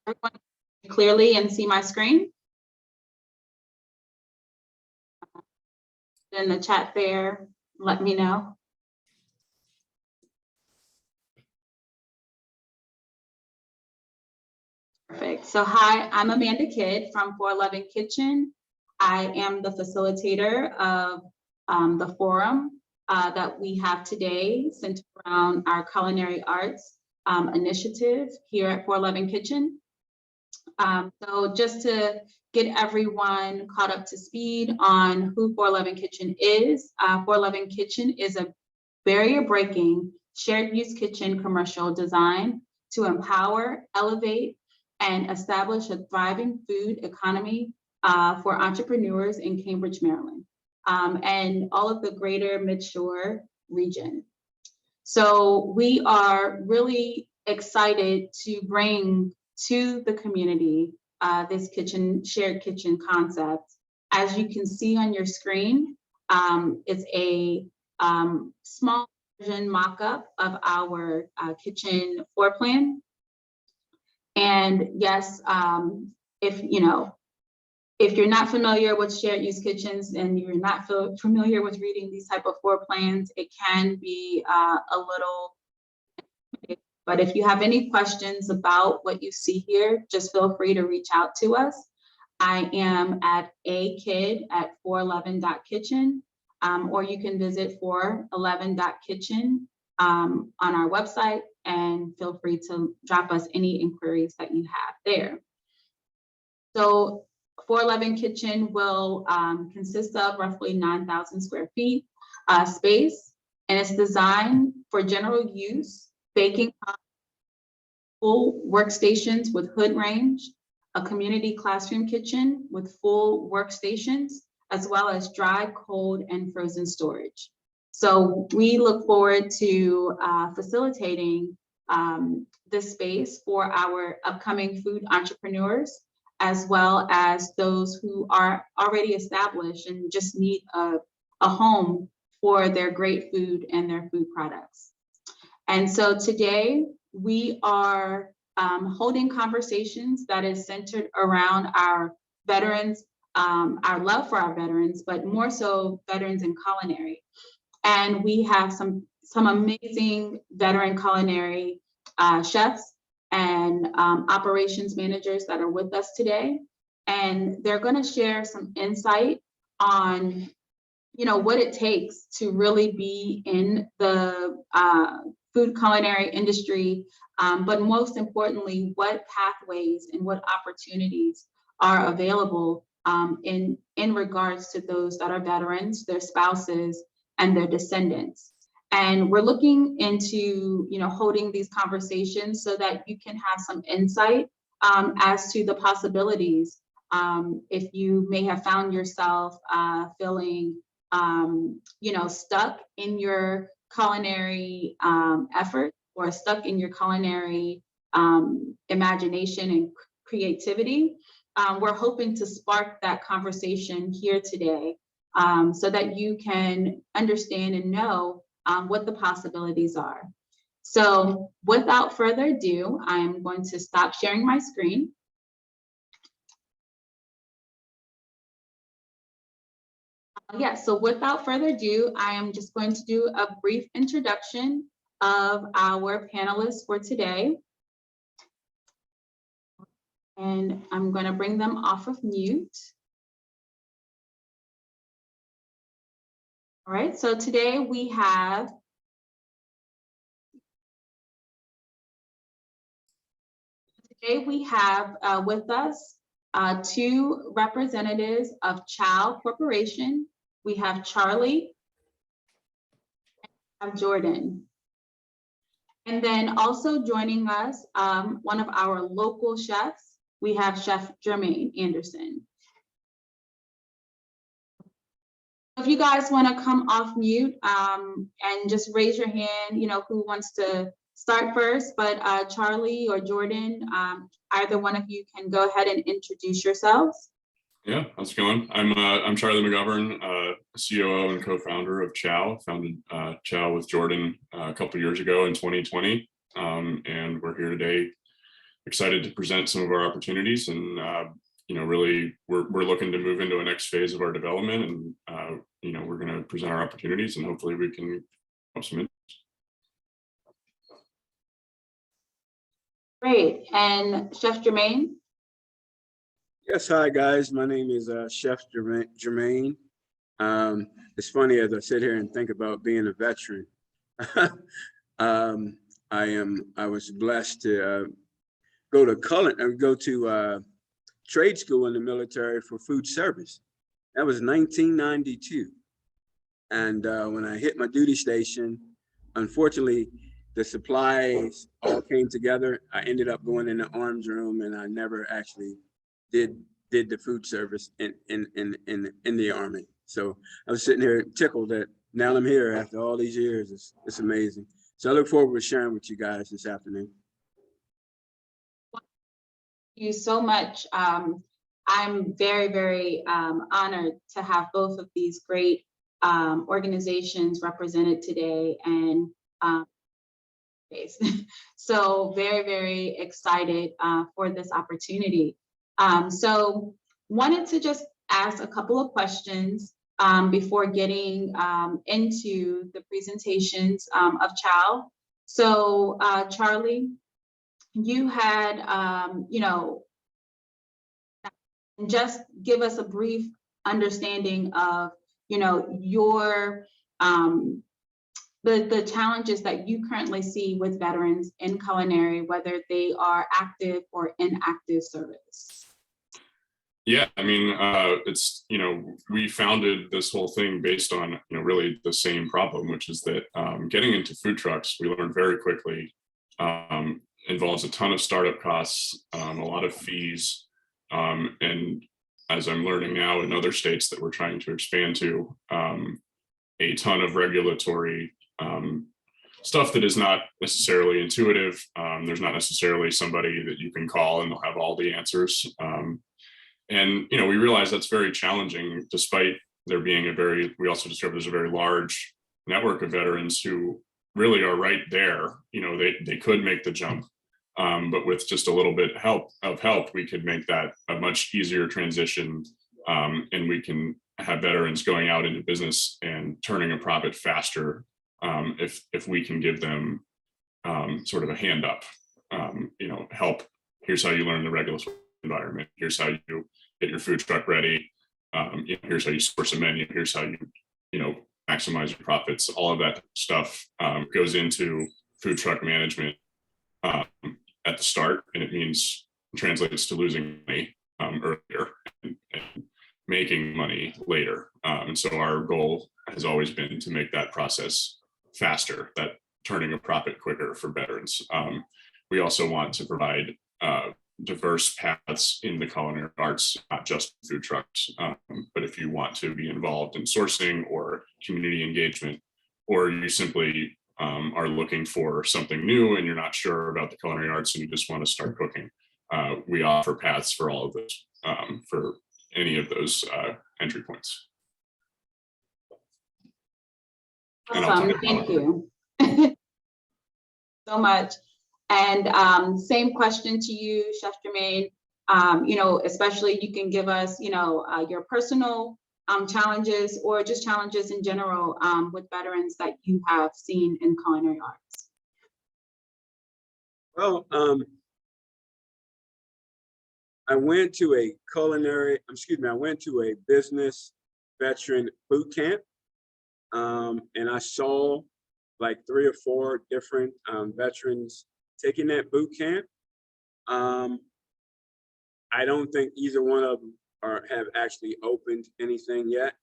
Everyone clearly and see my screen? In the chat there, let me know. Perfect. So hi, I'm Amanda Kidd from 411 Kitchen. I am the facilitator of the forum that we have today, centered around our Culinary Arts initiative here at 411 Kitchen. So just to get everyone caught up to speed on who 411 Kitchen is, 411 Kitchen is a barrier-breaking shared use kitchen commercial designed to empower, elevate, and establish a thriving food economy for entrepreneurs in Cambridge, Maryland, and all of the greater Midshore region. So we are really excited to bring to the community this shared kitchen concept. As you can see on your screen, it's a small version mock-up of our kitchen floor plan. And yes, if you're not familiar with shared use kitchens and you're not familiar with reading these type of floor plans, it can be a little, but if you have any questions about what you see here, just feel free to reach out to us. I am at akid@411.kitchen, or you can visit 411.kitchen on our website, and feel free to drop us any inquiries that you have there. So 411 Kitchen will consist of roughly 9,000 square feet space, and it's designed for general use, baking, full workstations with hood range, a community classroom kitchen with full workstations, as well as dry, cold, and frozen storage. So we look forward to facilitating this space for our upcoming food entrepreneurs, as well as those who are already established and just need a home for their great food and their food products. And so today we are holding conversations that is centered around our veterans, our love for our veterans, but more so veterans in culinary. And we have some amazing veteran culinary chefs and operations managers that are with us today. And they're going to share some insight on, what it takes to really be in the food culinary industry, but most importantly, what pathways and what opportunities are available in regards to those that are veterans, their spouses, and their descendants. And we're looking into, holding these conversations so that you can have some insight as to the possibilities. If you may have found yourself feeling, stuck in your culinary effort, or stuck in your culinary imagination and creativity, we're hoping to spark that conversation here today, so that you can understand and know what the possibilities are. So without further ado, I'm going to stop sharing my screen. So without further ado, I am just going to do a brief introduction of our panelists for today. And I'm going to bring them off of mute. All right, so today we have with us two representatives of CHOW Corporation. We have Charlie and Jordan. And then also joining us, one of our local chefs, we have Chef Germain Anderson. If you guys want to come off mute and just raise your hand, who wants to start first, but Charlie or Jordan, either one of you can go ahead and introduce yourselves. Yeah, how's it going? I'm Charlie Mcgovern, COO and co-founder of CHOW. Founded CHOW with Jordan a couple years ago in 2020, and we're here today excited to present some of our opportunities, and really we're looking to move into a next phase of our development, and we're going to present our opportunities, and hopefully we can help some. Great. And Chef Germain? Yes, hi guys. My name is Chef Germain. It's funny as I sit here and think about being a veteran. I was blessed to go to trade school in the military for food service. That was 1992. And when I hit my duty station, unfortunately, the supplies all came together. I ended up going in the arms room, and I never actually did the food service in the Army. So I was sitting here tickled that now I'm here after all these years. It's amazing. So I look forward to sharing with you guys this afternoon. Thank you so much. I'm very, very honored to have both of these great organizations represented today, and so very, very excited for this opportunity. So wanted to just ask a couple of questions before getting into the presentations of CHOW. So Charlie, you had, just give us a brief understanding of, your the challenges that you currently see with veterans in culinary, whether they are active or inactive service. Yeah, I mean, it's, we founded this whole thing based on, really the same problem, which is that getting into food trucks, we learned very quickly, involves a ton of startup costs, a lot of fees, and as I'm learning now in other states that we're trying to expand to, a ton of regulatory stuff that is not necessarily intuitive. There's not necessarily somebody that you can call and they'll have all the answers. And we realize that's very challenging, despite there being we also discovered there's a very large network of veterans who really are right there. They could make the jump, but with just a little bit of help, we could make that a much easier transition, and we can have veterans going out into business and turning a profit faster if we can give them sort of a hand up, help. Here's how you learn the regulatory environment. Here's how you get your food truck ready. Here's how you source a menu. Here's how you maximize your profits. All of that stuff goes into food truck management at the start, and it translates to losing money earlier and making money later. And so our goal has always been to make that process faster, that turning a profit quicker for veterans. We also want to provide diverse paths in the culinary arts, not just food trucks, but if you want to be involved in sourcing or community engagement, or you simply are looking for something new and you're not sure about the culinary arts and you just want to start cooking, we offer paths for all of those, for any of those entry points. Awesome, thank you so much. And same question to you, Chef Jermaine. Especially you can give us, your personal challenges or just challenges in general with veterans that you have seen in culinary arts. Well, I went to a business veteran boot camp, and I saw like 3 or 4 different veterans taking that boot camp. I don't think either one of them have actually opened anything yet,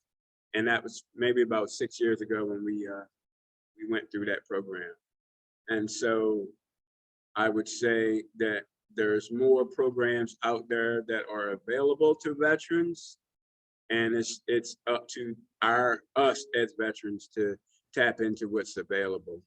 and that was maybe about 6 years ago when we went through that program. And so I would say that there's more programs out there that are available to veterans, and it's up to us as veterans to tap into what's available,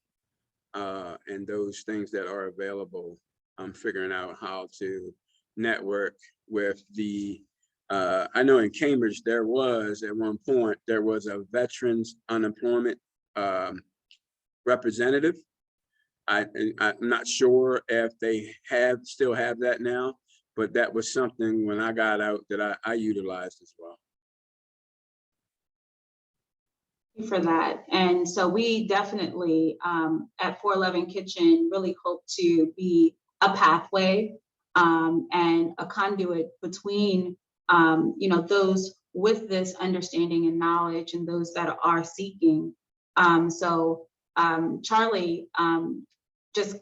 and those things that are available. I'm figuring out how to network with the. I know in Cambridge there was at one point there was a veterans unemployment representative, I'm not sure if they still have that now, but that was something when I got out that I utilized as well. For that. And so we definitely at 411 Kitchen really hope to be a pathway and a conduit between those with this understanding and knowledge and those that are seeking. Charlie, just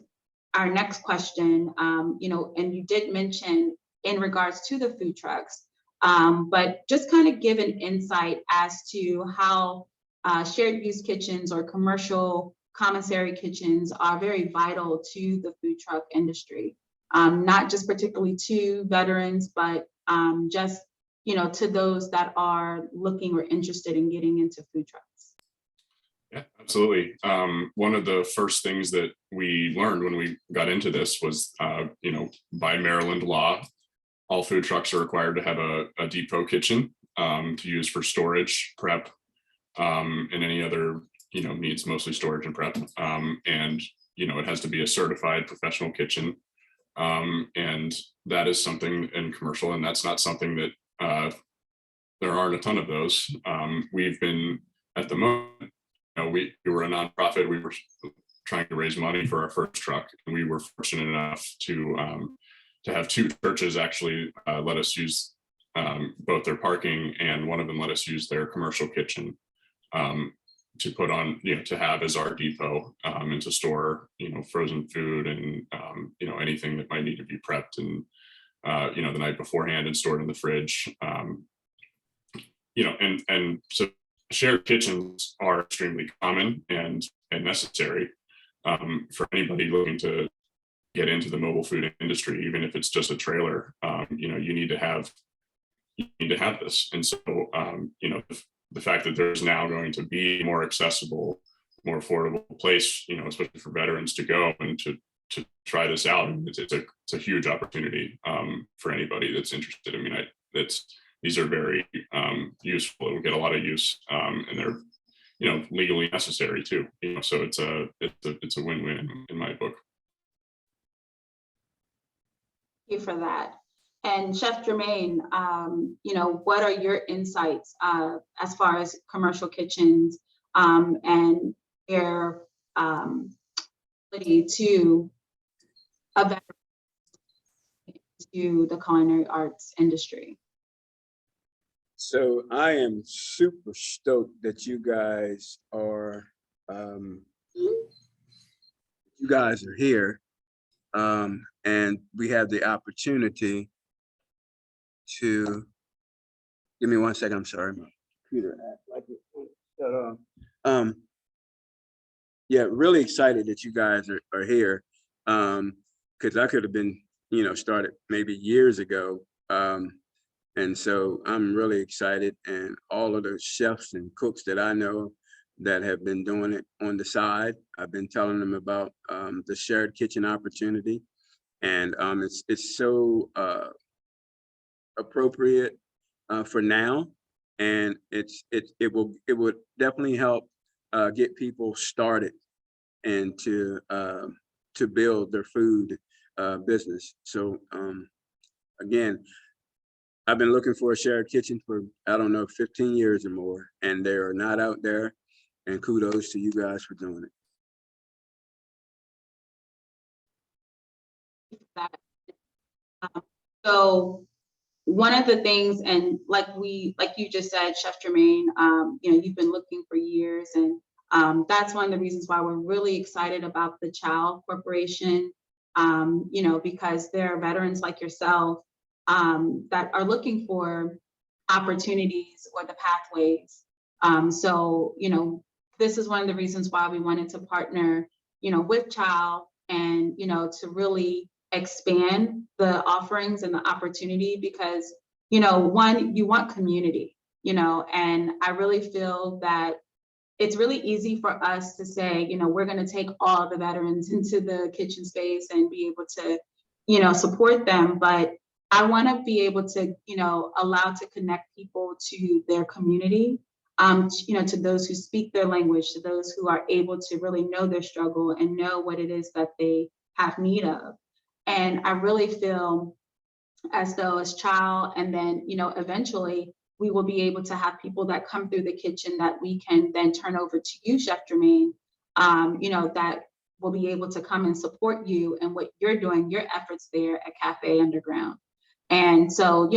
our next question, and you did mention in regards to the food trucks, but just kind of give an insight as to how shared use kitchens or commercial commissary kitchens are very vital to the food truck industry, not just particularly to veterans, but just to those that are looking or interested in getting into food trucks. Yeah, absolutely. One of the first things that we learned when we got into this was, by Maryland law, all food trucks are required to have a depot kitchen to use for storage, prep, and any other needs, mostly storage and prep, and it has to be a certified professional kitchen, and that is something in commercial, and that's not something that there aren't a ton of those. We've been at the moment, we were a nonprofit. We were trying to raise money for our first truck, and we were fortunate enough to have two churches actually let us use both their parking, and one of them let us use their commercial kitchen to put on, to have as our depot, and to store, frozen food and, anything that might need to be prepped and, the night beforehand and stored in the fridge. And so shared kitchens are extremely common and necessary for anybody looking to get into the mobile food industry, even if it's just a trailer. You need to have this. And so, the fact that there's now going to be a more accessible, more affordable place, especially for veterans to go and to try this out, it's a huge opportunity for anybody that's interested. I mean, these are very useful. It will get a lot of use, and they're legally necessary too. So it's a win-win in my book. Thank you for that. And Chef Germain, what are your insights as far as commercial kitchens and their ability to a veteran to the culinary arts industry? So I am super stoked that you guys are here, and we have the opportunity to, give me 1 second, I'm sorry, my computer acts like it won't shut off. Yeah, really excited that you guys are here, because I could have been, started maybe years ago, and so I'm really excited, and all of the chefs and cooks that I know that have been doing it on the side, I've been telling them about the shared kitchen opportunity, and it's so appropriate for now, and it would definitely help get people started and to build their food business. So again, I've been looking for a shared kitchen for, I don't know, 15 years or more, and they are not out there, and kudos to you guys for doing it. So one of the things, and like you just said, Chef Jermaine, you've been looking for years, and that's one of the reasons why we're really excited about the CHOW Corporation, because there are veterans like yourself that are looking for opportunities or the pathways. This is one of the reasons why we wanted to partner, with CHOW and, to really expand the offerings and the opportunity, because, one, you want community, and I really feel that it's really easy for us to say, we're going to take all the veterans into the kitchen space and be able to, support them. But I want to be able to, allow to connect people to their community to those who speak their language, to those who are able to really know their struggle and know what it is that they have need of. And I really feel as though as CHOW, and then, eventually we will be able to have people that come through the kitchen that we can then turn over to you, Chef Jermaine, that will be able to come and support you and what you're doing, your efforts there at Cafe Underground. And so,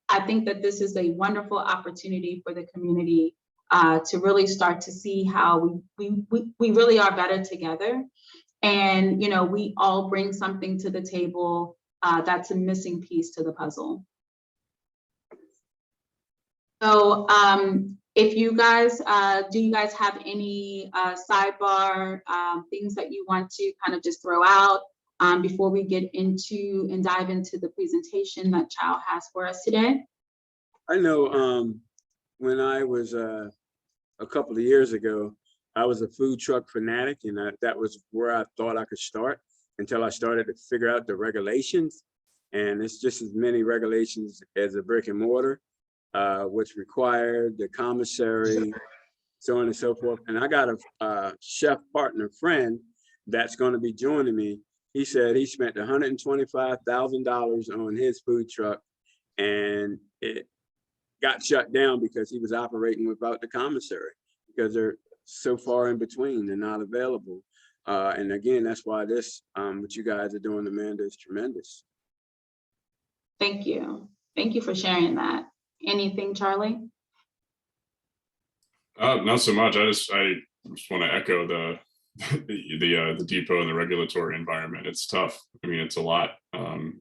I think that this is a wonderful opportunity for the community to really start to see how we really are better together. And, we all bring something to the table that's a missing piece to the puzzle. So if you guys, do you guys have any sidebar things that you want to kind of just throw out before we get into and dive into the presentation that CHOW has for us today? I know when I was a couple of years ago, I was a food truck fanatic, and that was where I thought I could start until I started to figure out the regulations. And it's just as many regulations as a brick and mortar, what's required, the commissary, so on and so forth. And I got a chef partner friend that's going to be joining me. He said he spent $125,000 on his food truck, and it got shut down because he was operating without the commissary, because they're so far in between, they're not available. And again, that's why this, what you guys are doing, Amanda, is tremendous. Thank you. Thank you for sharing that. Anything, Charlie? Not so much. I just want to echo the depot and the regulatory environment. It's tough. I mean, it's a lot. And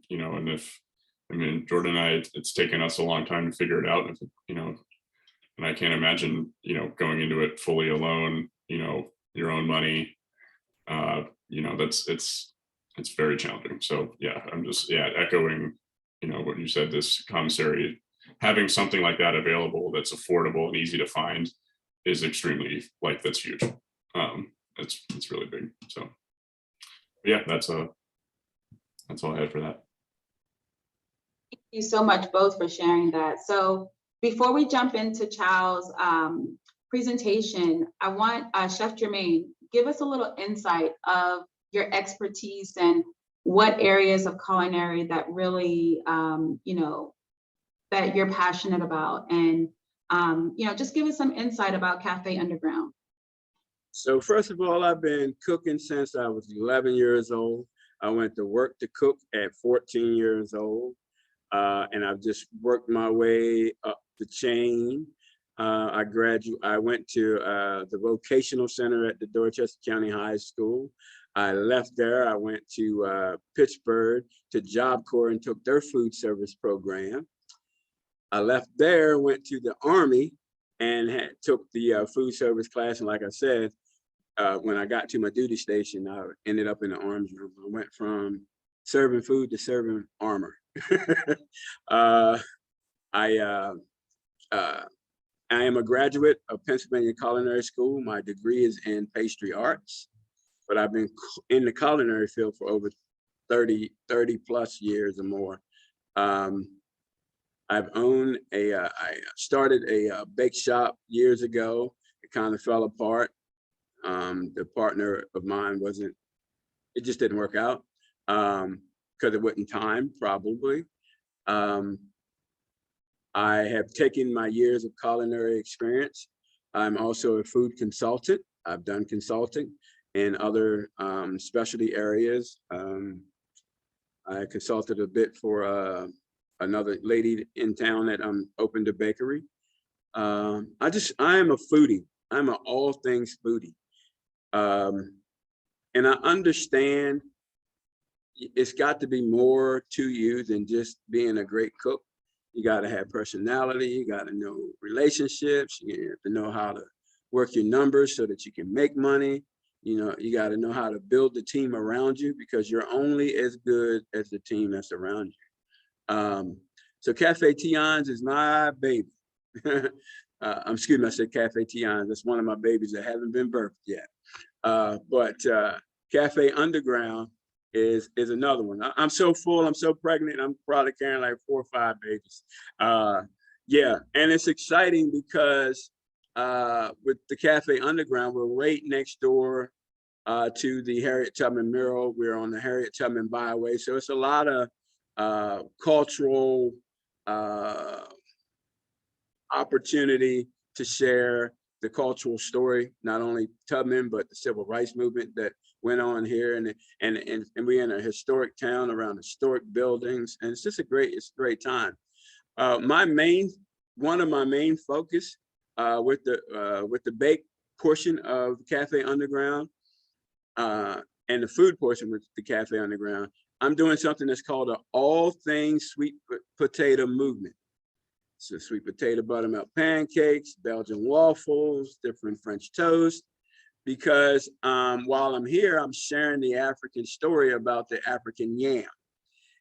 Jordan and I, it's taken us a long time to figure it out. And I can't imagine, going into it fully alone, your own money, it's very challenging. So yeah, I'm just, echoing, what you said, this commissary, having something like that available that's affordable and easy to find is extremely, that's huge. It's really big. So yeah, that's all I had for that. Thank you so much both for sharing that. So before we jump into CHOW's presentation, I want Chef Germain, give us a little insight of your expertise and what areas of culinary that really, that you're passionate about, and just give us some insight about Cafe Underground. So first of all, I've been cooking since I was 11 years old. I went to work to cook at 14 years old, and I've just worked my way up the chain. I went to the vocational center at the Dorchester County High School. I left there. I went to Pittsburgh to Job Corps and took their food service program. I left there, went to the Army, and took the food service class. And like I said, when I got to my duty station, I ended up in the arms room. I went from serving food to serving armor. I am a graduate of Pennsylvania Culinary School. My degree is in pastry arts, but I've been in the culinary field for over 30 plus years or more. I've owned I started a bake shop years ago. It kind of fell apart. The partner of mine it just didn't work out because it wasn't time, probably. I have taken my years of culinary experience. I'm also a food consultant. I've done consulting in other specialty areas. I consulted a bit for another lady in town that opened a bakery. I am a foodie. I'm an all things foodie. And I understand it's got to be more to you than just being a great cook. You got to have personality. You got to know relationships. You have to know how to work your numbers so that you can make money. You got to know how to build the team around you, because you're only as good as the team that's around you. So Cafe Tion's is my baby. Excuse me, I said Cafe Tion's. That's one of my babies that haven't been birthed yet. But Cafe Underground is another one. I'm so full, I'm so pregnant, I'm probably carrying like 4 or 5 babies. Yeah, and it's exciting because with the Cafe Underground, we're right next door to the Harriet Tubman mural. We're on the Harriet Tubman byway. So it's a lot of cultural opportunity to share the cultural story, not only Tubman, but the civil rights movement that went on here. And we're in a historic town around historic buildings. And it's just a great time. One of my main focus with the bake portion of Cafe Underground and the food portion with the Cafe Underground, I'm doing something that's called an all things sweet potato movement. So sweet potato buttermilk pancakes, Belgian waffles, different French toast, because while I'm here, I'm sharing the African story about the African yam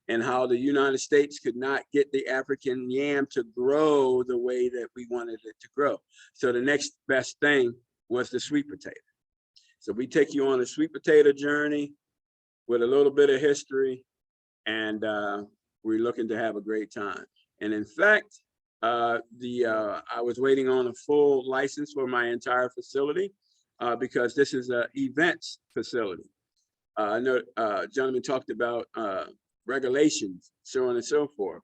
and how the United States could not get the African yam to grow the way that we wanted it to grow. So the next best thing was the sweet potato. So we take you on a sweet potato journey with a little bit of history, and we're looking to have a great time. And in fact, I was waiting on a full license for my entire facility because this is an events facility. I know gentlemen talked about regulations, so on and so forth.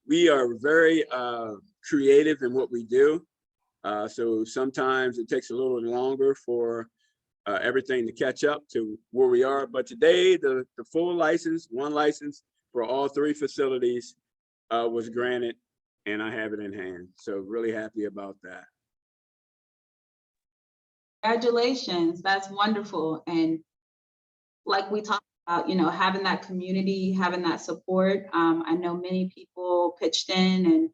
We are very creative in what we do. So sometimes it takes a little longer for everything to catch up to where we are. But today, the full license, one license for all 3 facilities was granted, and I have it in hand. So really happy about that. Congratulations, that's wonderful. And like we talked about, having that community, having that support. I know many people pitched in and,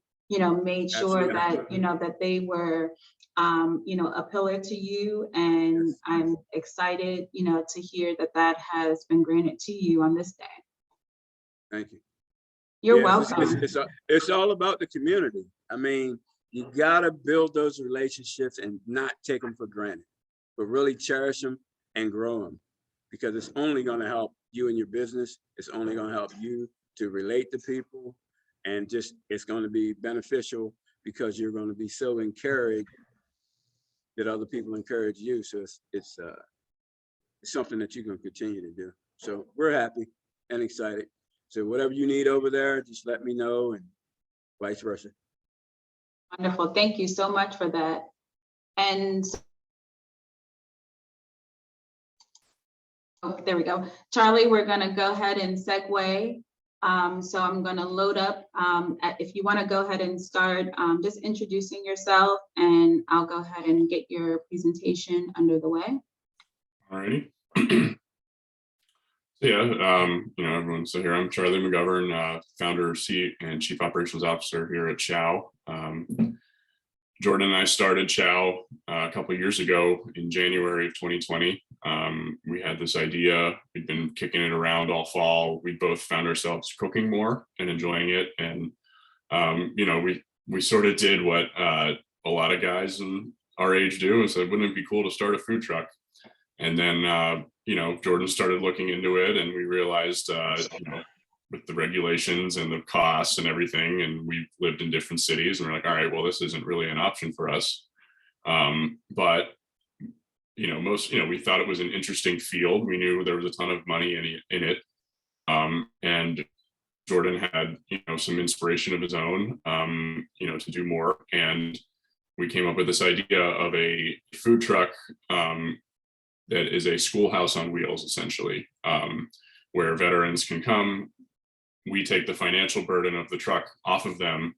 made sure that, that they were, a pillar to you. And yes. I'm excited, to hear that has been granted to you on this day. Thank you. You're welcome. It's all about the community. I mean, you gotta build those relationships and not take them for granted, but really cherish them and grow them, because it's only gonna help you and your business. It's only gonna help you to relate to people, and just it's gonna be beneficial because you're gonna be so encouraged that other people encourage you. So it's something that you can continue to do. So we're happy and excited. So whatever you need over there, just let me know, and vice versa. Wonderful. Thank you so much for that. And oh, there we go. Charlie, we're going to go ahead and segue. So I'm going to load up. If you want to go ahead and start just introducing yourself, and I'll go ahead and get your presentation under the way. All righty. Yeah, everyone's here. I'm Charlie Mcgovern, founder, and Chief Operations Officer here at CHOW. Jordan and I started CHOW a couple of years ago in January of 2020. We had this idea. We'd been kicking it around all fall. We both found ourselves cooking more and enjoying it. And, we sort of did what a lot of guys our age do, and said, wouldn't it be cool to start a food truck? And then, Jordan started looking into it, and we realized, with the regulations and the costs and everything, and we lived in different cities, and we're like, all right, well, this isn't really an option for us. But, we thought it was an interesting field. We knew there was a ton of money in it. And Jordan had, some inspiration of his own, to do more. And we came up with this idea of a food truck, that is a schoolhouse on wheels, essentially, where veterans can come. We take the financial burden of the truck off of them.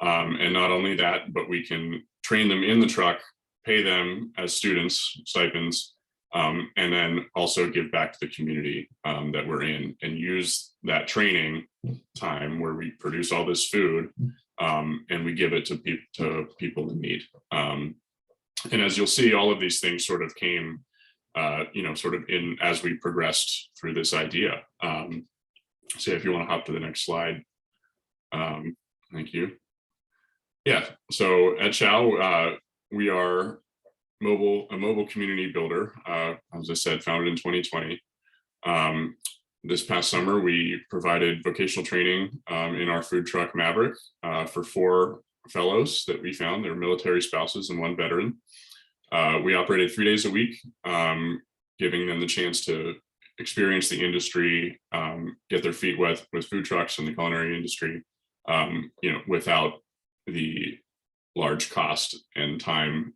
And not only that, but we can train them in the truck, pay them as students, stipends, and then also give back to the community that we're in, and use that training time where we produce all this food and we give it to people in need. And as you'll see, all of these things sort of came sort of in as we progressed through this idea. So if you want to hop to the next slide. Thank you. Yeah, so at CHOW, we are a mobile community builder. As I said, founded in 2020. This past summer, we provided vocational training in our food truck Maverick for 4 fellows that we found. They're military spouses and one veteran. We operated 3 days a week, giving them the chance to experience the industry, get their feet wet with food trucks and the culinary industry, without the large cost and time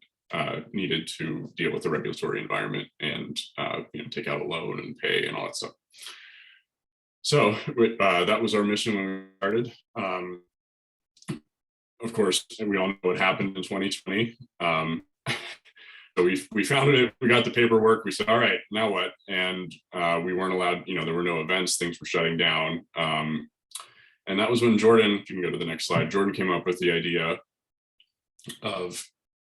needed to deal with the regulatory environment and take out a loan and pay and all that stuff. So that was our mission when we started. Of course, we all know what happened in 2020. So we founded it, we got the paperwork, we said, all right, now what? And we weren't allowed, there were no events, things were shutting down. And that was when Jordan, if you can go to the next slide, Jordan came up with the idea of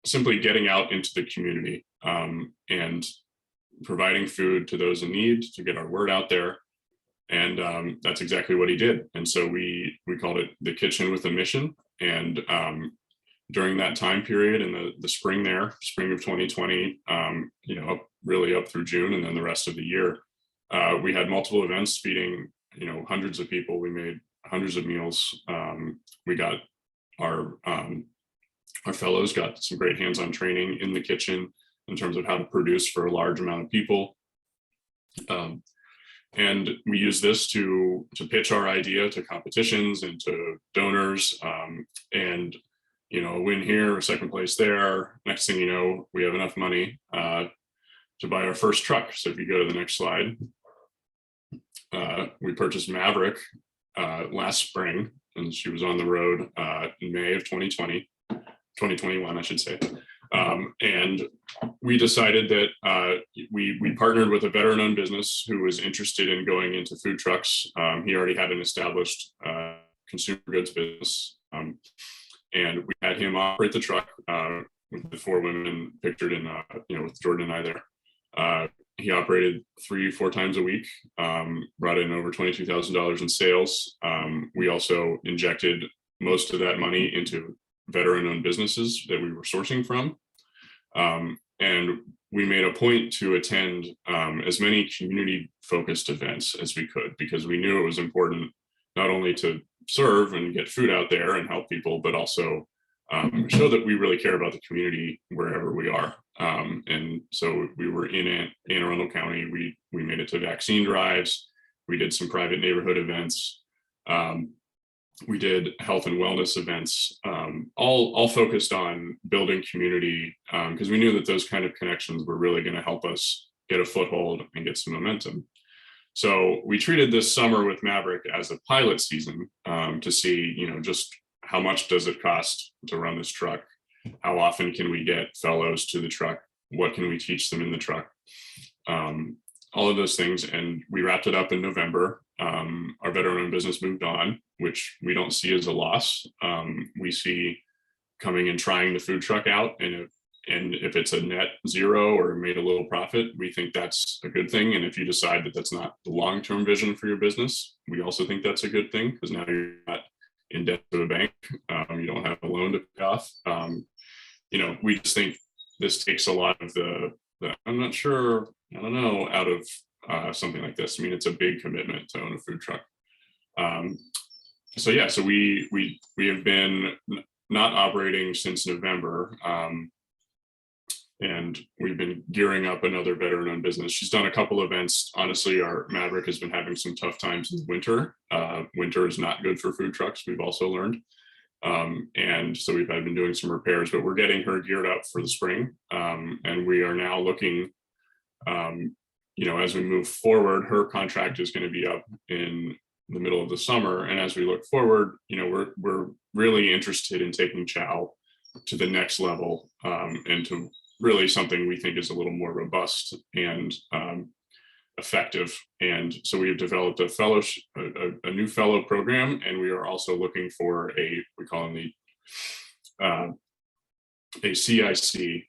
simply getting out into the community and providing food to those in need to get our word out there. And that's exactly what he did. And so we called it the Kitchen with a Mission. And during that time period in the spring of 2020, really up through June and then the rest of the year, we had multiple events feeding, hundreds of people. We made hundreds of meals. We got our fellows got some great hands-on training in the kitchen in terms of how to produce for a large amount of people. And we use this to pitch our idea to competitions and to donors, and a win here, a second place there. Next thing you know, we have enough money to buy our first truck. So if you go to the next slide, we purchased Maverick last spring, and she was on the road in May of 2021, I should say. And we decided that we partnered with a veteran-owned business who was interested in going into food trucks. He already had an established consumer goods business, and we had him operate the truck with the 4 women pictured in, with Jordan and I there. He operated 3-4 times a week, brought in over $22,000 in sales. We also injected most of that money into veteran-owned businesses that we were sourcing from. And we made a point to attend as many community-focused events as we could, because we knew it was important not only to serve and get food out there and help people, but also show that we really care about the community wherever we are. And so we were in Anne Arundel County. We made it to vaccine drives. We did some private neighborhood events. We did health and wellness events, all focused on building community, because we knew that those kind of connections were really going to help us get a foothold and get some momentum. So we treated this summer with Maverick as a pilot season to see, just how much does it cost to run this truck? How often can we get fellows to the truck? What can we teach them in the truck? All of those things. And we wrapped it up in November. Our veteran-owned business moved on, which we don't see as a loss. We see coming and trying the food truck out, and if it's a net zero or made a little profit, we think that's a good thing. And if you decide that that's not the long-term vision for your business, we also think that's a good thing, because now you're not in debt to a bank. You don't have a loan to pay off. We just think this takes a lot of the I'm not sure, I don't know, out of something like this. I mean, it's a big commitment to own a food truck. So we have been not operating since November, and we've been gearing up another veteran-owned business. She's done a couple events. Honestly, our Maverick has been having some tough times in winter. Winter is not good for food trucks, we've also learned. And so we've been doing some repairs, but we're getting her geared up for the spring. And we are now looking, as we move forward, her contract is going to be up in the middle of the summer. And as we look forward, we're really interested in taking CHOW to the next level, and to really something we think is a little more robust and effective. And so we have developed a fellowship, a new fellow program, and we are also looking for we call them a CIC,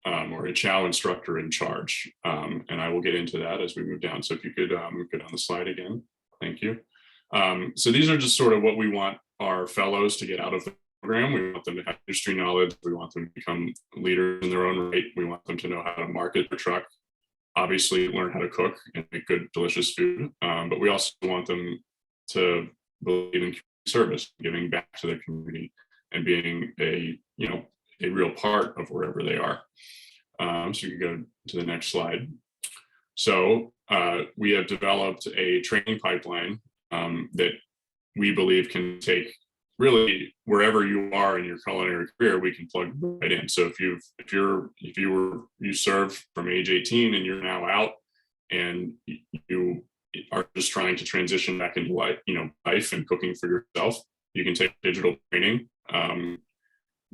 or a CHOW instructor in charge. And I will get into that as we move down. So if you could get on the slide again, thank you. So these are just sort of what we want our fellows to get out of the program. We want them to have industry knowledge. We want them to become leaders in their own right. We want them to know how to market their truck, obviously learn how to cook and make good, delicious food. But we also want them to believe in service, giving back to their community, and being a real part of wherever they are. So you can go to the next slide. So we have developed a training pipeline that we believe can take really wherever you are in your culinary career, we can plug right in. So if you served from age 18 and you're now out and you are just trying to transition back into life and cooking for yourself, you can take digital training,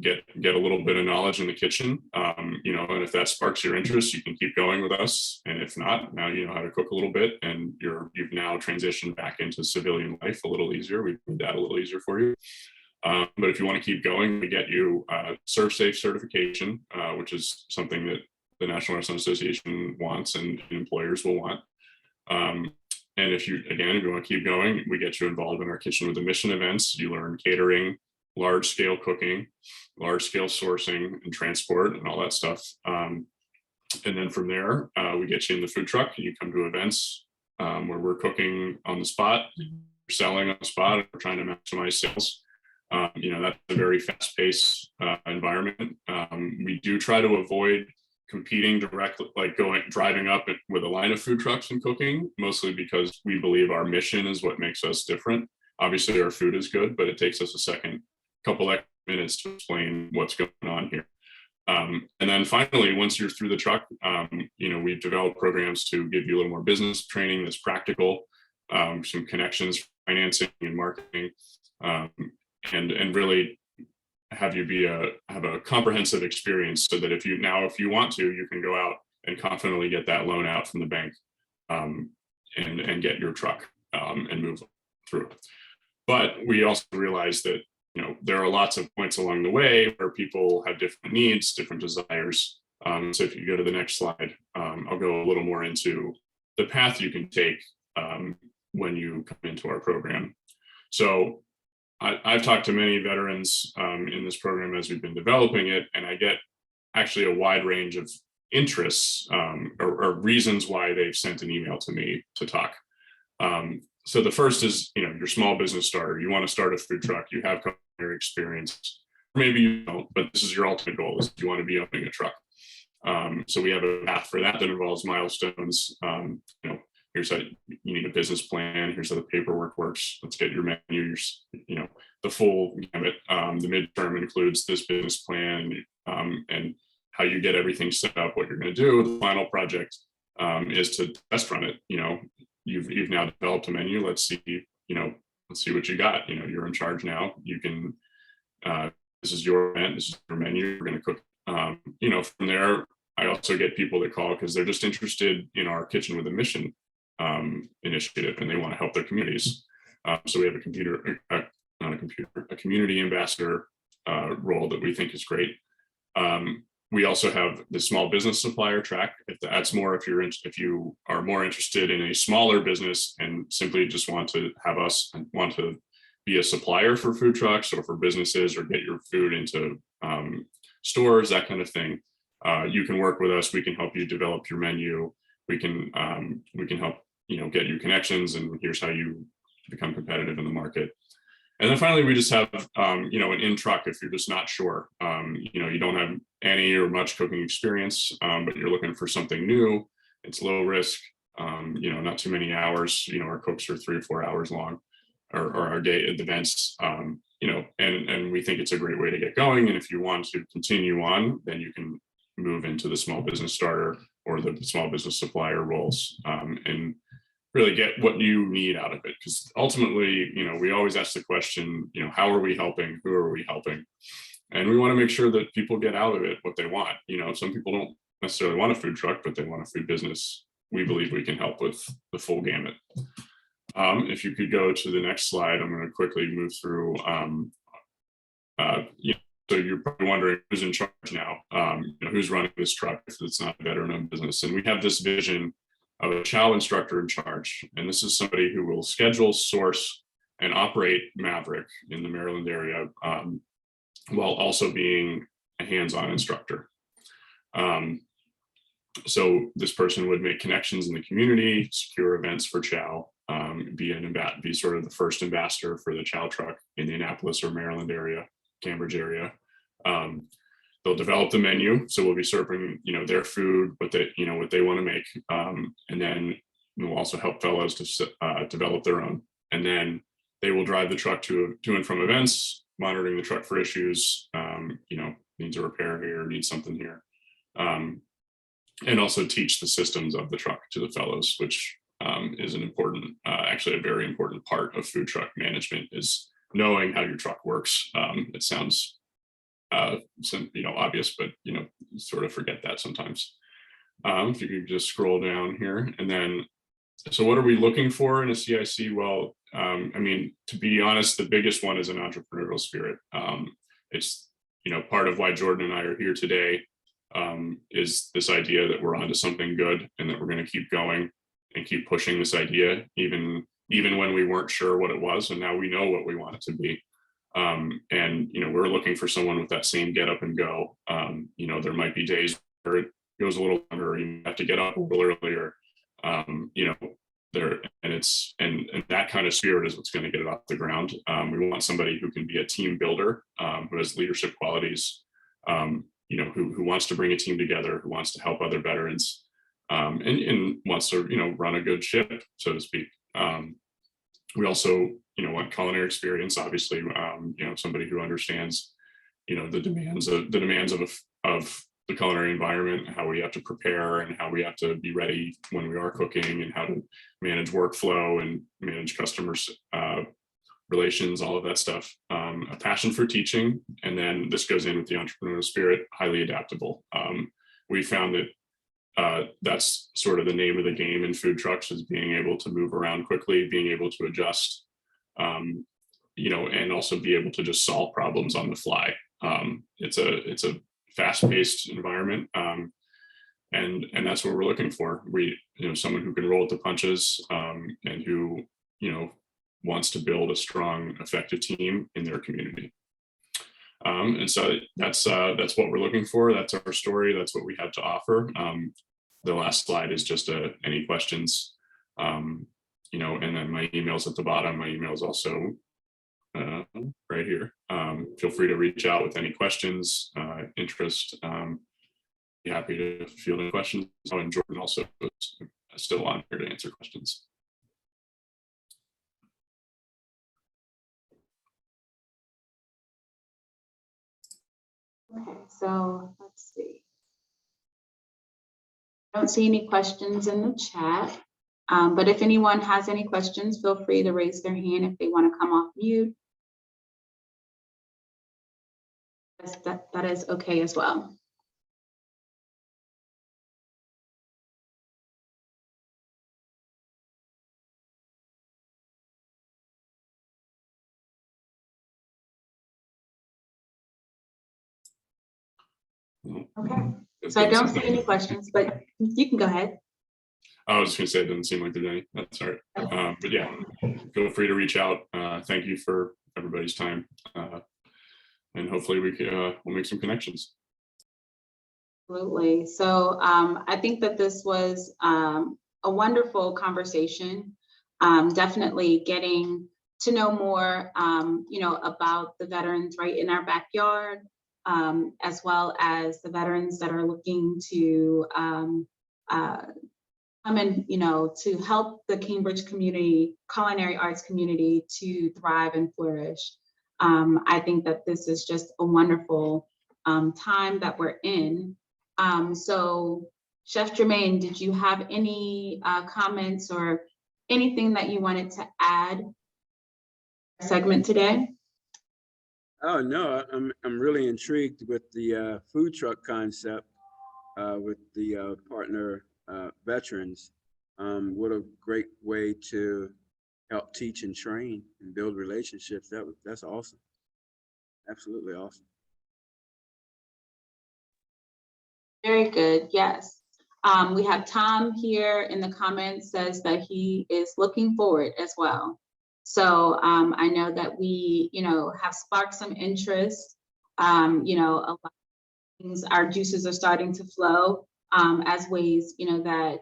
get a little bit of knowledge in the kitchen, and if that sparks your interest, you can keep going with us. And if not, now you know how to cook a little bit, and you've now transitioned back into civilian life a little easier. We've made that a little easier for you. But if you want to keep going, we get you Serve Safe certification, which is something that the National Restaurant Association wants and employers will want. And if you want to keep going, we get you involved in our Kitchen with a Mission events. You learn catering, large scale cooking, large scale sourcing and transport and all that stuff. And then from there, we get you in the food truck and you come to events where we're cooking on the spot, selling on the spot, and we're trying to maximize sales. That's a very fast paced environment. We do try to avoid competing directly, like driving up with a line of food trucks and cooking, mostly because we believe our mission is what makes us different. Obviously our food is good, but it takes us a couple extra minutes to explain what's going on here. And then finally, once you're through the truck, we've developed programs to give you a little more business training that's practical, some connections, financing and marketing, and really have you have a comprehensive experience so that if you want to, you can go out and confidently get that loan out from the bank and get your truck and move through. But we also realize that there are lots of points along the way where people have different needs, different desires. So if you go to the next slide, I'll go a little more into the path you can take when you come into our program. So I've talked to many veterans in this program as we've been developing it, and I get actually a wide range of interests or reasons why they've sent an email to me to talk. So the first is, your small business starter. You want to start a food truck, you have culinary experience, maybe you don't, but this is your ultimate goal, is you want to be owning a truck. So we have a path for that involves milestones. Here's how you need a business plan. Here's how the paperwork works. Let's get your menu, the full gamut. The midterm includes this business plan and how you get everything set up, what you're going to do. The final project is to test run it. You've now developed a menu. Let's see what you got. You're in charge now. You can, this is your event, this is your menu, we're going to cook. From there, I also get people that call because they're just interested in our Kitchen with a Mission initiative and they want to help their communities. So we have a community ambassador role that we think is great. We also have the small business supplier track. If you are more interested in a smaller business and simply just want to have us and want to be a supplier for food trucks or for businesses or get your food into stores, that kind of thing, you can work with us. We can help you develop your menu. We can help get you connections, and here's how you become competitive in the market. And then finally, we just have an in truck if you're just not sure. You don't have any or much cooking experience, but you're looking for something new. It's low risk, not too many hours. Our cooks are 3 or 4 hours long, or our day at events. And we think it's a great way to get going. And if you want to continue on, then you can move into the small business starter or the small business supplier roles, and really get what you need out of it. Because ultimately, we always ask the question, how are we helping? Who are we helping? And we want to make sure that people get out of it what they want. Some people don't necessarily want a food truck, but they want a food business. We believe we can help with the full gamut. If you could go to the next slide, I'm going to quickly move through. So you're probably wondering who's in charge now, who's running this truck if it's not a veteran-owned business. And we have this vision of a CHOW instructor in charge. And this is somebody who will schedule, source, and operate Maverick in the Maryland area, while also being a hands-on instructor. So this person would make connections in the community, secure events for CHOW, be sort of the first ambassador for the CHOW truck in the Annapolis or Maryland area, Cambridge area. They'll develop the menu, so we'll be serving, their food, what they want to make, and then we'll also help fellows to develop their own. And then they will drive the truck to and from events, monitoring the truck for issues, needs a repair here, needs something here, and also teach the systems of the truck to the fellows, which is an important, actually a very important part of food truck management, is knowing how your truck works. It sounds obvious, but you sort of forget that sometimes. If you could just scroll down here, and then, so what are we looking for in a CIC? Well, to be honest, the biggest one is an entrepreneurial spirit. It's part of why Jordan and I are here today, is this idea that we're onto something good and that we're going to keep going and keep pushing this idea, even when we weren't sure what it was, and now we know what we want it to be. We're looking for someone with that same get up and go. There might be days where it goes a little longer, you have to get up a little earlier. And that kind of spirit is what's going to get it off the ground. We want somebody who can be a team builder, who has leadership qualities, who wants to bring a team together, who wants to help other veterans, and wants to run a good ship, so to speak. We also want culinary experience, obviously, somebody who understands the demands of the culinary environment, how we have to prepare and how we have to be ready when we are cooking, and how to manage workflow and manage customers relations, all of that stuff. A passion for teaching, and then this goes in with the entrepreneurial spirit, highly adaptable. We found that that's sort of the name of the game in food trucks, is being able to move around quickly, being able to adjust, and also be able to just solve problems on the fly. It's a fast-paced environment, and that's what we're looking for. Someone who can roll with the punches, and who wants to build a strong, effective team in their community. And so that's what we're looking for. That's our story. That's what we have to offer. The last slide is just any questions, and then my email's at the bottom. My email is also right here. Feel free to reach out with any questions, interest. Be happy to field any questions. And Jordan also is still on here to answer questions. Okay, so let's see. I don't see any questions in the chat, but if anyone has any questions, feel free to raise their hand if they want to come off mute. That is okay as well. Okay, so I don't see any questions, but you can go ahead. I was just going to say, it doesn't seem like there's any. That's all right. But yeah, feel free to reach out. Thank you for everybody's time. And hopefully we'll make some connections. Absolutely. So I think that this was a wonderful conversation. Definitely getting to know more, about the veterans right in our backyard, as well as the veterans that are looking to come in, to help the Cambridge community, culinary arts community, to thrive and flourish. I think that this is just a wonderful time that we're in. So Chef Germain, did you have any comments or anything that you wanted to add to the segment today? Oh no, I'm really intrigued with the food truck concept with the partner veterans. What a great way to help teach and train and build relationships. That's awesome. Absolutely awesome. Very good. Yes. We have Tom here in the comments, says that he is looking forward as well. So I know that we, have sparked some interest. A lot of things, our juices are starting to flow as ways, that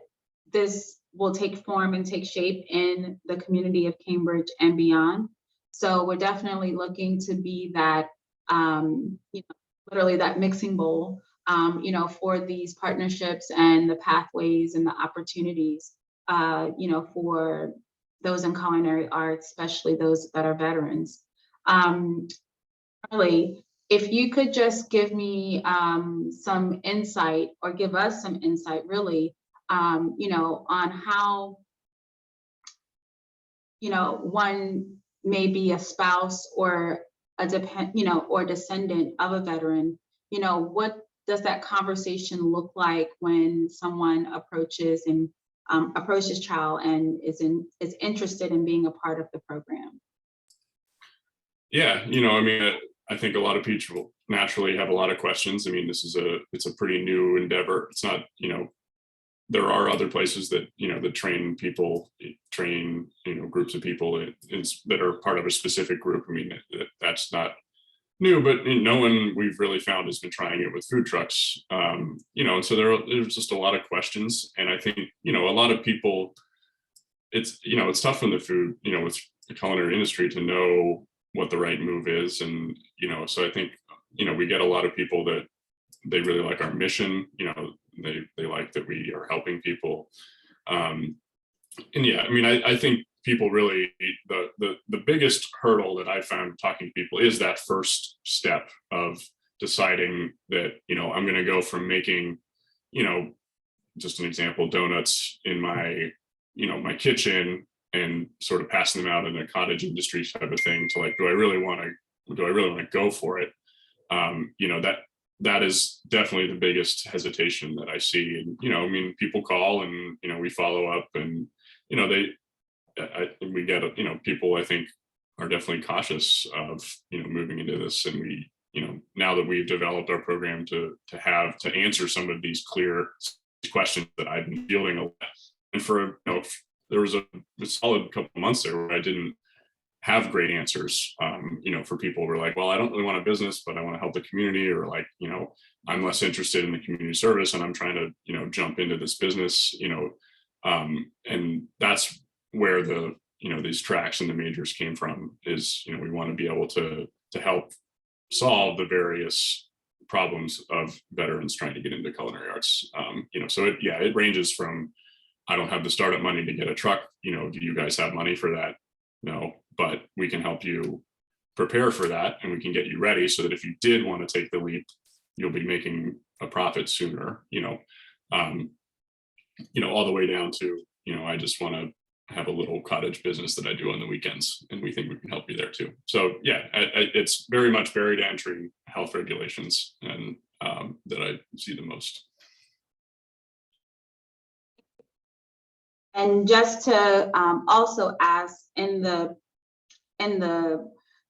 this will take form and take shape in the community of Cambridge and beyond. So we're definitely looking to be that you know, literally that mixing bowl, you know, for these partnerships and the pathways and the opportunities, you know, for those in culinary arts, especially those that are veterans. Really, if you could just give me some insight, or give us some insight, really, you know, on how, you know, one may be a spouse or you know, or descendant of a veteran, you know, what does that conversation look like when someone approaches and approaches CHOW and is interested in being a part of the program? Yeah, you know, I mean, I think a lot of people naturally have a lot of questions. I mean, it's a pretty new endeavor. It's not, you know, there are other places that, you know, that train people, you know, groups of people that are part of a specific group. I mean, that's not new, but no one we've really found has been trying it with food trucks. You know, and so there's just a lot of questions. And I think, you know, a lot of people, it's, you know, it's tough in the food, you know, with the culinary industry to know what the right move is. And, you know, so I think, you know, we get a lot of people that they really like our mission, you know, they like that we are helping people. And yeah, I mean, I think people really, the biggest hurdle that I found talking to people is that first step of deciding that, you know, I'm going to go from making, you know, just an example, donuts in my, you know, my kitchen and sort of passing them out in a cottage industry type of thing to like, do I really want to go for it? You know, that is definitely the biggest hesitation that I see. And, you know, I mean, people call and, you know, we follow up and, you know, we get, you know, people I think are definitely cautious of, you know, moving into this. And we, you know, now that we've developed our program to answer some of these clear questions that I've been fielding a lot. And for, you know, there was a solid couple of months there where I didn't have great answers. You know, for people who were like, well, I don't really want a business, but I want to help the community, or like, you know, I'm less interested in the community service and I'm trying to, you know, jump into this business, you know, and that's where the, you know, these tracks and the majors came from is, you know, we want to be able to help solve the various problems of veterans trying to get into culinary arts. You know, so it ranges from, I don't have the startup money to get a truck, you know, do you guys have money for that? No, but we can help you prepare for that and we can get you ready so that if you did want to take the leap, you'll be making a profit sooner, you know, all the way down to, you know, I just want to have a little cottage business that I do on the weekends and we think we can help you there too. So yeah, it's very much barrier to entry health regulations and that I see the most. And just to also ask in the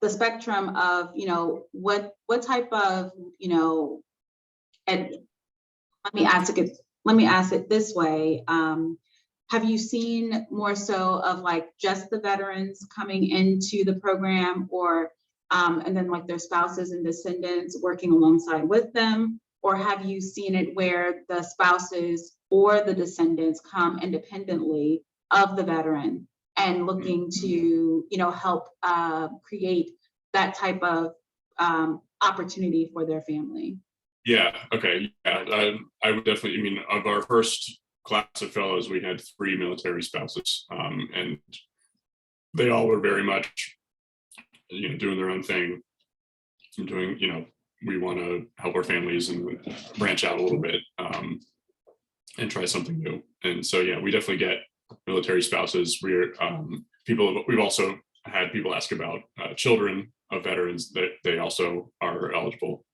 spectrum of, you know, what type of, you know, and let me ask it this way. Have you seen more so of like just the veterans coming into the program, or and then like their spouses and descendants working alongside with them? Or have you seen it where the spouses or the descendants come independently of the veteran and looking to, you know, help create that type of opportunity for their family? Yeah, okay. Yeah, I would definitely, I mean, of our first class of fellows, we had 3 military spouses, and they all were very much, you know, doing their own thing, doing, you know, we want to help our families and branch out a little bit and try something new. And so, yeah, we definitely get military spouses. We've also had people ask about children of veterans that they also are eligible.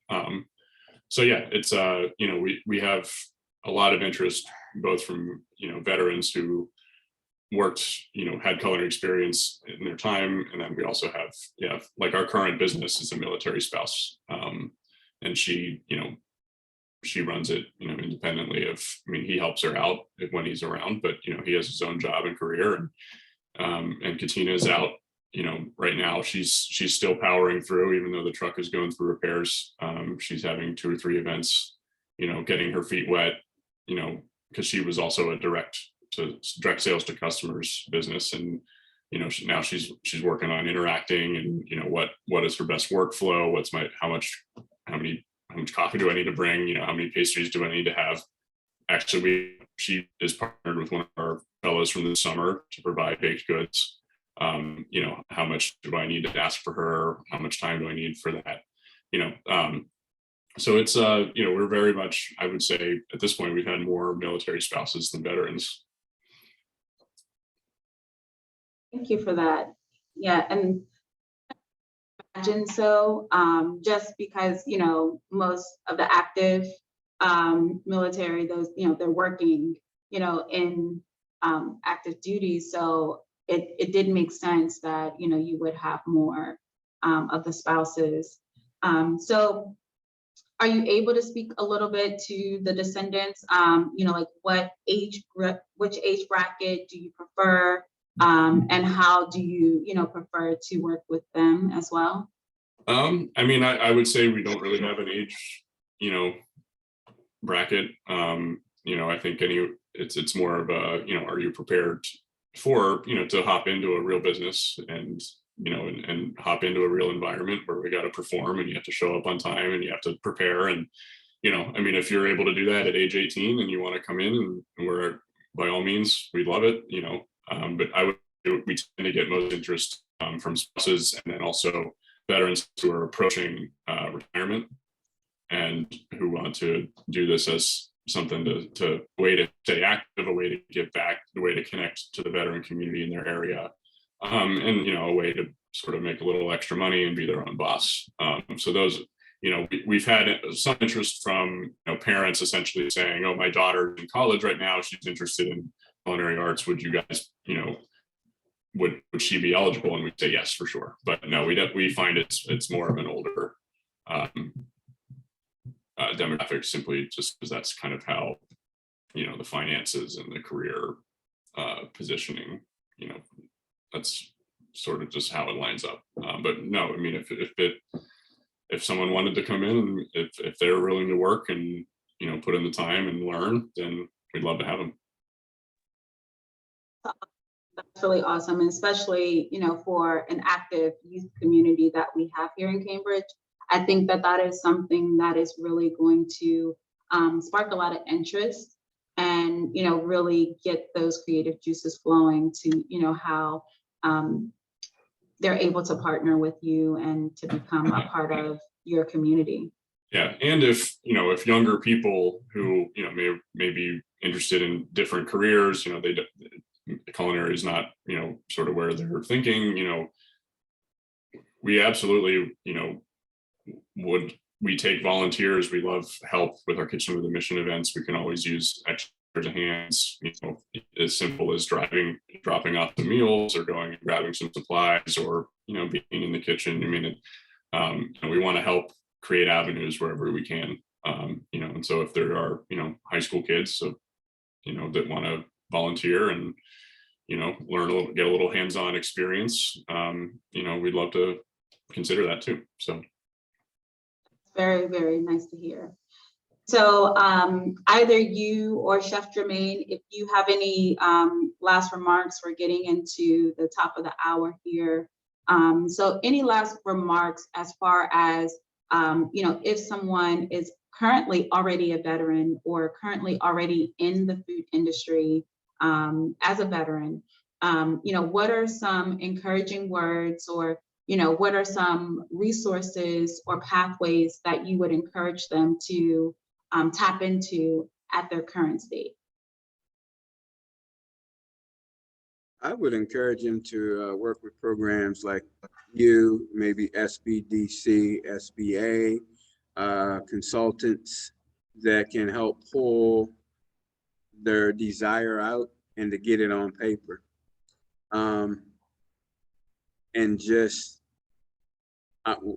So yeah, it's, you know, we have a lot of interest, both from, you know, veterans who worked, you know, had culinary experience in their time. And then we also have, yeah, like our current business is a military spouse. And she, you know, she runs it, you know, independently of, I mean, he helps her out when he's around, but, you know, he has his own job and career. And Katina is out, you know, right now she's still powering through, even though the truck is going through repairs. She's having 2 or 3 events, you know, getting her feet wet, you know, because she was also a direct sales to customers business. And, now she's working on interacting and, what is her best workflow? How much coffee do I need to bring? How many pastries do I need to have? Actually, she is partnered with one of our fellows from the summer to provide baked goods. How much do I need to ask for her? How much time do I need for that? So it's, we're very much, I would say at this point, we've had more military spouses than veterans. Thank you for that. Yeah, and imagine so, just because, most of the active military, those, they're working, in active duty. So it did make sense that, you would have more of the spouses. So are you able to speak a little bit to the descendants? Like which age bracket do you prefer? And how do you, prefer to work with them as well? I would say we don't really have an age, bracket. I think it's more of a, are you prepared for, to hop into a real business and, and hop into a real environment where we got to perform and you have to show up on time and you have to prepare. And, if you're able to do that at age 18 and you want to come in and we're, by all means, we'd love it, but we tend to get most interest from spouses and then also veterans who are approaching retirement and who want to do this as something to way to stay active, a way to give back, a way to connect to the veteran community in their area, and a way to sort of make a little extra money and be their own boss. So those, we've had some interest from parents essentially saying, "Oh, my daughter's in college right now; she's interested in culinary arts. Would you guys, would she be eligible?" And we say yes, for sure. But no, we find it's more of an older demographic, simply just because that's kind of how the finances and the career positioning, that's sort of just how it lines up. But no, if someone wanted to come in and if they're willing to work and put in the time and learn, then we'd love to have them. That's really awesome, and especially for an active youth community that we have here in Cambridge. I think that is something that is really going to spark a lot of interest and really get those creative juices flowing to how they're able to partner with you and to become a part of your community. Yeah, and if younger people who may be interested in different careers, culinary is not sort of where they're thinking, we absolutely we take volunteers. We love help with our Kitchen with a Mission events. We can always use extra hands, as simple as dropping off the meals or going and grabbing some supplies or being in the kitchen. We want to help create avenues wherever we can, and so if there are high school kids that want to volunteer and learn get a little hands-on experience, we'd love to consider that too. So very, very nice to hear. So either you or Chef Germain, if you have any last remarks, we're getting into the top of the hour here. So any last remarks as far as if someone is currently already a veteran or currently already in the food industry as a veteran, what are some encouraging words or what are some resources or pathways that you would encourage them to tap into at their current state? I would encourage them to work with programs like you, maybe SBDC, SBA, consultants that can help pull their desire out and to get it on paper. And just,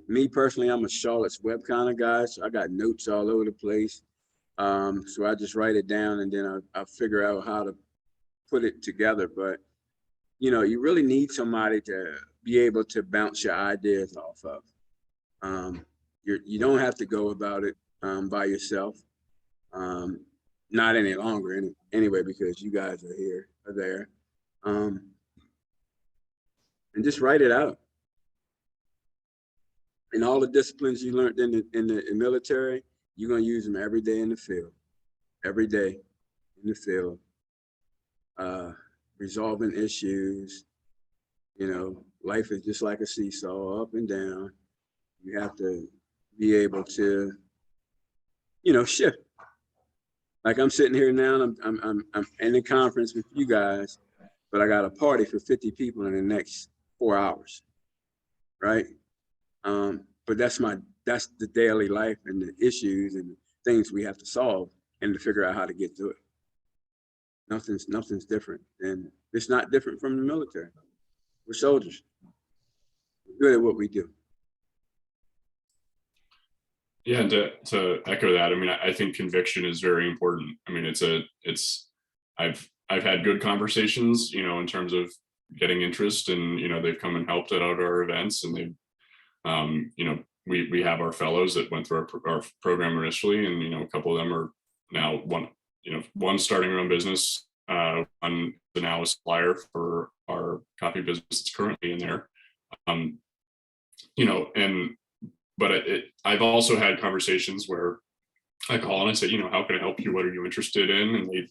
me personally, I'm a Charlotte's Web kind of guy, so I got notes all over the place. So I just write it down and then I figure out how to put it together. But, you really need somebody to be able to bounce your ideas off of. You don't have to go about it by yourself. Not any longer anyway, because you guys are there. and just write it out. And all the disciplines you learned in the military, you're gonna use them every day in the field. Every day in the field. Resolving issues. You know, life is just like a seesaw, up and down. You have to be able to, you know, shift. Like I'm sitting here now, and I'm in a conference with you guys, but I got a party for 50 people in the next 4 hours, right? But that's the daily life and the issues and the things we have to solve and to figure out how to get through it. Nothing's different, and it's not different from the military. We're soldiers. We're good at what we do. Yeah, and to echo that, I mean, I think conviction is very important. I mean, I've had good conversations, you know, in terms of getting interest, and you know, they've come and helped at our events, and they've, you know, we have our fellows that went through our program initially, and you know, a couple of them are now one starting their own business, one is now a supplier for our coffee business that's currently in there, you know, but I've also had conversations where I call and I say, you know, how can I help you? What are you interested in? And they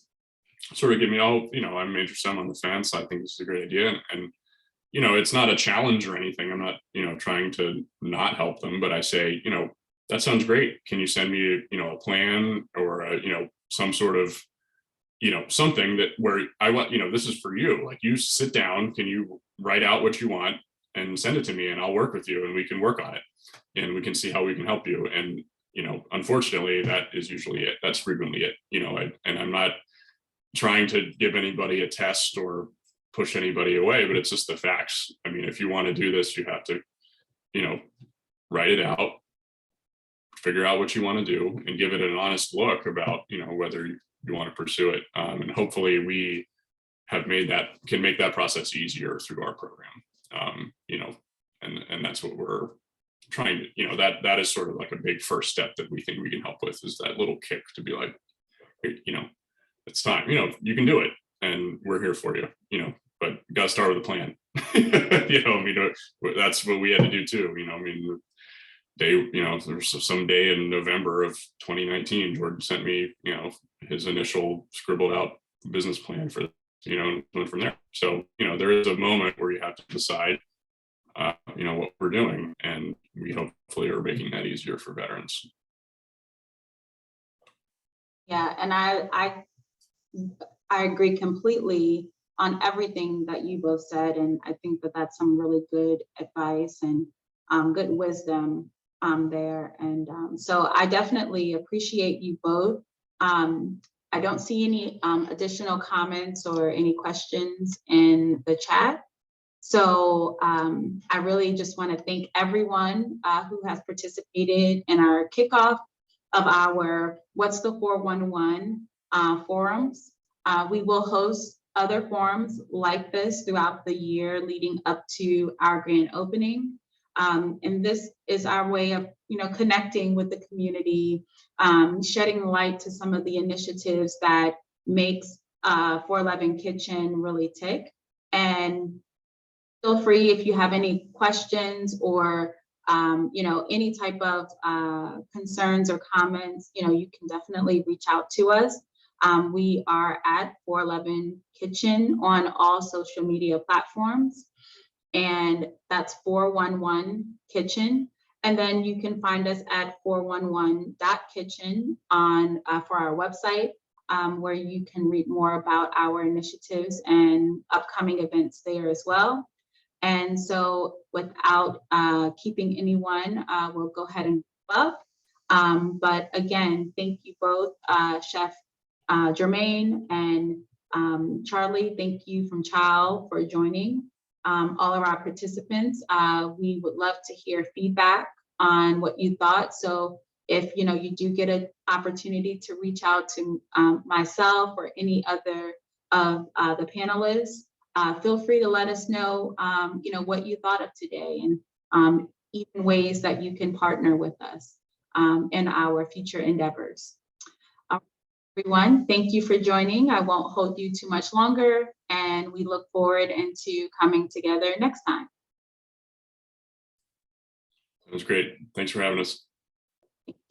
sort of give me, oh, you know, I'm interested, I'm on the fence. I think this is a great idea. And, you know, it's not a challenge or anything. I'm not, you know, trying to not help them, but I say, you know, that sounds great. Can you send me, you know, a plan or, you know, some sort of, you know, something that where I want, you know, this is for you. Like, you sit down, can you write out what you want and send it to me, and I'll work with you and we can work on it and we can see how we can help you. And, you know, unfortunately, that is usually it. That's frequently it, you know, and I'm not trying to give anybody a test or push anybody away, but it's just the facts. I mean, if you want to do this, you have to, you know, write it out, figure out what you want to do, and give it an honest look about, you know, whether you want to pursue it. And hopefully we can make that process easier through our program. You know, and that's what we're trying to, you know, that is sort of like a big first step that we think we can help with, is that little kick to be like, you know, it's time, you know, you can do it and we're here for you, you know, but you got to start with a plan. You know, I mean, that's what we had to do too. You know, I mean, you know, there's some day in November of 2019, Jordan sent me, you know, his initial scribbled out business plan for, you know, and went from there. So, you know, there is a moment where you have to decide, you know, what we're doing, and we hopefully are making that easier for veterans. Yeah, and I agree completely on everything that you both said, and I think that that's some really good advice and good wisdom there. And so I definitely appreciate you both. I don't see any additional comments or any questions in the chat. So I really just want to thank everyone who has participated in our kickoff of our What's the 411 forums. We will host other forums like this throughout the year leading up to our grand opening. And this is our way of, you know, connecting with the community, shedding light to some of the initiatives that makes 411 Kitchen really tick. And feel free, if you have any questions or you know, any type of concerns or comments, you know, you can definitely reach out to us. We are at 411 Kitchen on all social media platforms, and that's 411 Kitchen. And then you can find us at 411.kitchen on for our website, where you can read more about our initiatives and upcoming events there as well. And so without keeping anyone, we'll go ahead and wrap up. But again, thank you both, Chef Germain and Charlie. Thank you from CHOW for joining. All of our participants, we would love to hear feedback on what you thought. So if you know you do get an opportunity to reach out to myself or any other of the panelists, feel free to let us know, you know, what you thought of today, and even ways that you can partner with us in our future endeavors. Everyone, thank you for joining. I won't hold you too much longer, and we look forward into coming together next time. That was great. Thanks for having us.